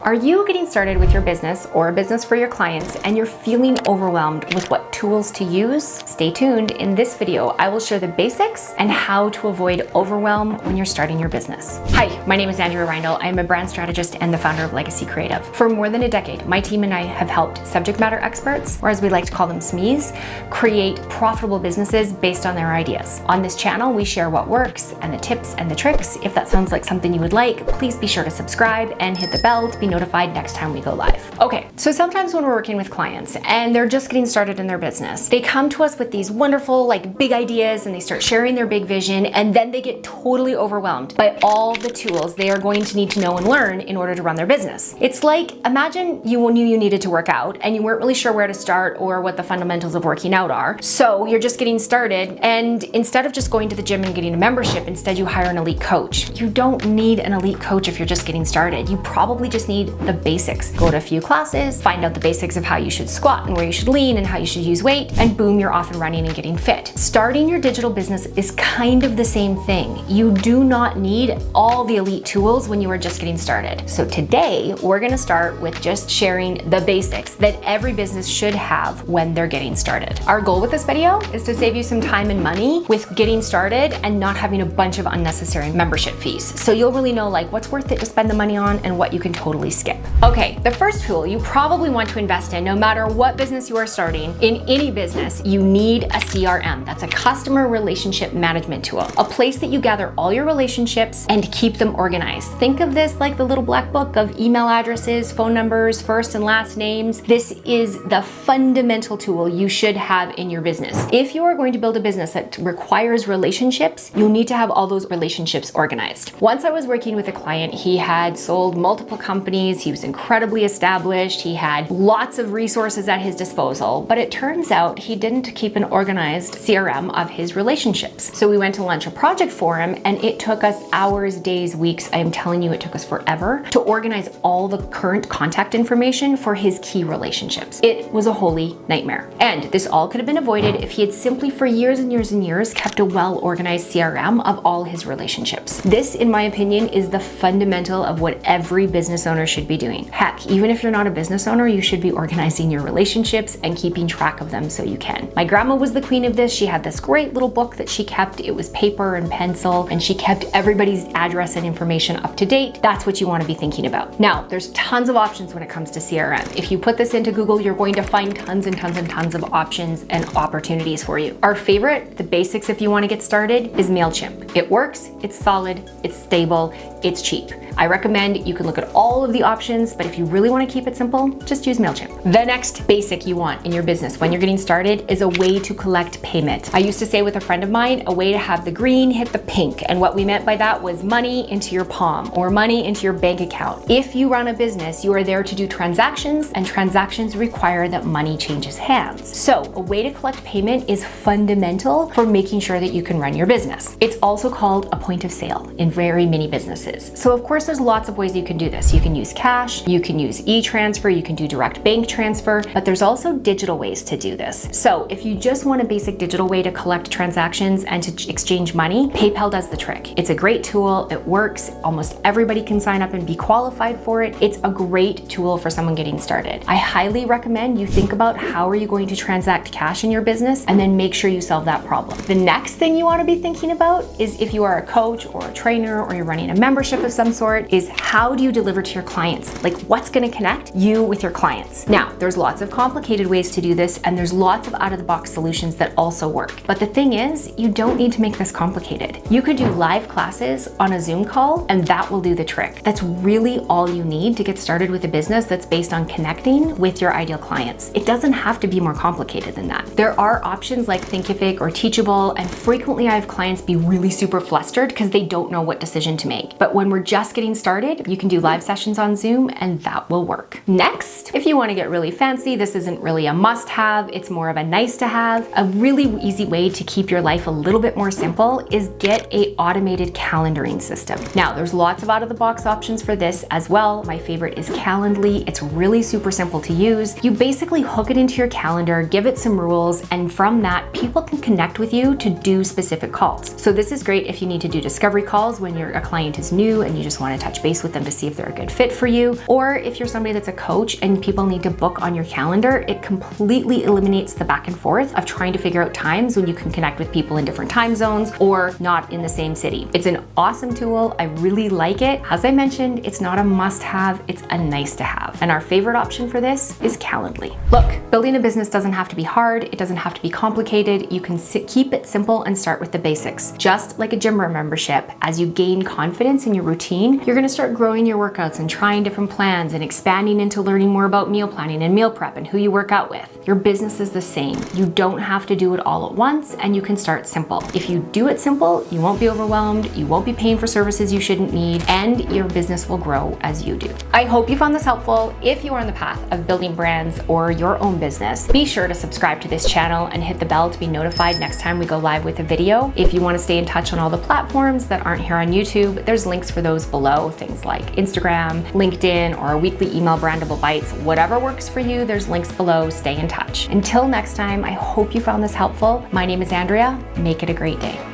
Are you getting started with your business or a business for your clients and you're feeling overwhelmed with what tools to use? Stay tuned. In this video, I will share the basics and how to avoid overwhelm when you're starting your business. Hi, my name is Andrea. I'm a brand strategist and the founder of Legacy Creative. For more than a decade, my team and I have helped subject matter experts, or as we like to call them SMEs, create profitable businesses based on their ideas. On this channel, we share what works and the tips and the tricks. If that sounds like something you would like, please be sure to subscribe and hit the bell to be notified next time we go live. Okay, so sometimes when we're working with clients and they're just getting started in their business, they come to us with these wonderful, big ideas and they start sharing their big vision, and then they get totally overwhelmed by all the tools they are going to need to know and learn in order to run their business. It's like, imagine you knew you needed to work out and you weren't really sure where to start or what the fundamentals of working out are. So you're just getting started, and instead of just going to the gym and getting a membership, instead you hire an elite coach. You don't need an elite coach if you're just getting started. You probably just need the basics. Go to a few classes, find out the basics of how you should squat and where you should lean and how you should use weight, and boom, you're off and running and getting fit. Starting your digital business is kind of the same thing. You do not need all the elite tools when you are just getting started. So today, we're gonna start with just sharing the basics that every business should have when they're getting started. Our goal with this video is to save you some time and money with getting started and not having a bunch of unnecessary membership fees. So you'll really know what's worth it to spend the money on and what you can totally skip. Okay, the first tool you probably want to invest in, no matter what business you are starting, in any business, you need a CRM. That's a customer relationship management tool, a place that you gather all your relationships and keep them organized. Think of this like the little black book of email addresses, phone numbers, first and last names. This is the fundamental tool you should have in your business. If you are going to build a business that requires relationships, you'll need to have all those relationships organized. Once I was working with a client, he had sold multiple companies, he was incredibly established, he had lots of resources at his disposal, but it turns out he didn't keep an organized CRM of his relationships. So we went to launch a project for him, and it took us hours, days, weeks. I am telling you, it took us forever to organize all the current contact information for his key relationships. It was a holy nightmare. And this all could have been avoided if he had simply for years and years and years kept a well-organized CRM of all his relationships. This, in my opinion, is the fundamental of what every business owner should be doing. Heck, even if you're not a business owner, you should be organizing your relationships and keeping track of them so you can. My grandma was the queen of this. She had this great little book that she kept. It was paper and pencil, and she kept everybody's address and information up to date. That's what you want to be thinking about. Now, there's tons of options when it comes to CRM. If you put this into Google, you're going to find tons and tons and tons of options and opportunities for you. Our favorite, the basics if you want to get started, is MailChimp. It works, it's solid, it's stable, it's cheap. I recommend you can look at all of the options, but if you really want to keep it simple, just use MailChimp. The next basic you want in your business when you're getting started is a way to collect payment. I used to say with a friend of mine, a way to have the green hit the pink. And what we meant by that was money into your palm or money into your bank account. If you run a business, you are there to do transactions, and transactions require that money changes hands. So a way to collect payment is fundamental for making sure that you can run your business. It's also called a point of sale in very many businesses. So of course, there's lots of ways you can do this. You can use cash, you can use e-transfer, you can do direct bank transfer, but there's also digital ways to do this. So if you just want a basic digital way to collect transactions and to exchange money, PayPal does the trick. It's a great tool, it works, almost everybody can sign up and be qualified for it. It's a great tool for someone getting started. I highly recommend you think about how are you going to transact cash in your business, and then make sure you solve that problem. The next thing you want to be thinking about is, if you are a coach or a trainer or you're running a membership of some sort, is how do you deliver to your clients? What's going to connect you with your clients? Now, there's lots of complicated ways to do this, and there's lots of out-of-the-box solutions that also work. But the thing is, you don't need to make this complicated. You could do live classes on a Zoom call, and that will do the trick. That's really all you need to get started with a business that's based on connecting with your ideal clients. It doesn't have to be more complicated than that. There are options like Thinkific or Teachable, and frequently I have clients be really super flustered because they don't know what decision to make. But when we're just getting started, you can do live sessions on Zoom, and that will work. Next, if you want to get really fancy, this isn't really a must-have, it's more of a nice-to-have. A really easy way to keep your life a little bit more simple is get an automated calendaring system. Now, there's lots of out-of-the-box options for this as well. My favorite is Calendly. It's really super simple to use. You basically hook it into your calendar, give it some rules, and from that, people can connect with you to do specific calls. So this is great if you need to do discovery calls when a client is new new and you just want to touch base with them to see if they're a good fit for you. Or if you're somebody that's a coach and people need to book on your calendar, it completely eliminates the back and forth of trying to figure out times when you can connect with people in different time zones or not in the same city. It's an awesome tool. I really like it. As I mentioned, it's not a must-have, it's a nice to have. And our favorite option for this is Calendly. Look, building a business doesn't have to be hard. It doesn't have to be complicated. You can keep it simple and start with the basics. Just like a gym membership, as you gain confidence in your routine, you're gonna start growing your workouts and trying different plans and expanding into learning more about meal planning and meal prep and who you work out with. Your business is the same. You don't have to do it all at once, and you can start simple. If you do it simple, you won't be overwhelmed, you won't be paying for services you shouldn't need, and your business will grow as you do. I hope you found this helpful. If you are on the path of building brands or your own business, be sure to subscribe to this channel and hit the bell to be notified next time we go live with a video. If you want to stay in touch on all the platforms that aren't here on YouTube, there's links for those below, things like Instagram, LinkedIn, or our weekly email Brandable Bites. Whatever works for you, there's links below. Stay in touch. Until next time, I hope you found this helpful. My name is Andrea. Make it a great day.